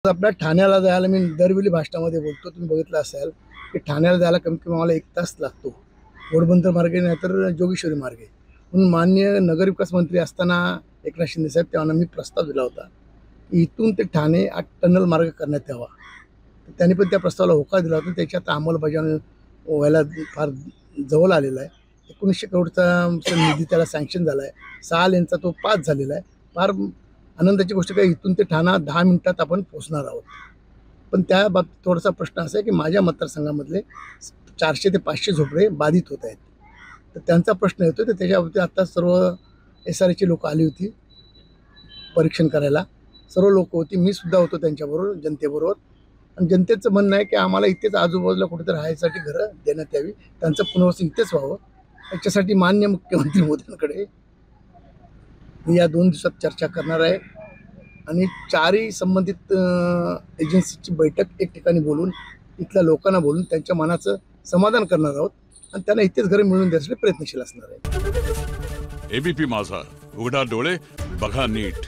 आपल्या ठाण्याला जायला मी दरवेळी भाषणामध्ये बोलतो, तुम्ही बघितलं असाल की ठाण्याला जायला कमीत कमी मला 1 तास लागतो, घोडबंदर मार्गे नाहीतर जोगेश्वरी मार्गे. म्हणून माननीय नगरविकास मंत्री असताना एकनाथ शिंदे साहेब तेव्हा मी प्रस्ताव दिला होता की इथून ते ठाणे टनल मार्ग करण्यात यावा. त्यांनी पण त्या प्रस्तावाला होकार दिला होता. त्याची आता अंमलबजावणी व्हायला फार जवळ आलेला आहे. 1900 करोडचा निधी त्याला सँक्शन झाला आहे. 6 लेनचा तो पास झालेला आहे. फार आनंदाची गोष्ट काय, इथून ते ठाणा 10 मिनिटात आपण पोहोचणार आहोत. पण त्या बाबतीत थोडासा प्रश्न असा आहे की माझ्या मतदारसंघामधले 400 ते 500 झोपडे बाधित होत आहेत. तर त्यांचा प्रश्न येतो. तर त्याच्याबाबतीत आता सर्व SRAची लोकं आली होती परीक्षण करायला. सर्व लोकं होती, मी सुद्धा होतो त्यांच्याबरोबर, जनतेबरोबर. आणि जनतेचं म्हणणं आहे की आम्हाला इथेच आजूबाजूला कुठेतरी राहायसाठी घरं देण्यात यावी, त्यांचं पुनर्वसन इथेच व्हावं. याच्यासाठी माननीय मुख्यमंत्री मोदींकडे मी या 2 दिवसात चर्चा करणार आहे आणि 4ही संबंधित एजन्सीची बैठक एक ठिकाणी बोलून इथल्या लोकांना बोलून त्यांच्या मनाचं समाधान करणार आहोत आणि त्यांना इथेच घरं मिळवून देण्यासाठी प्रयत्नशील असणार आहे. ABP माझा, उघडा डोळे बघा नीट.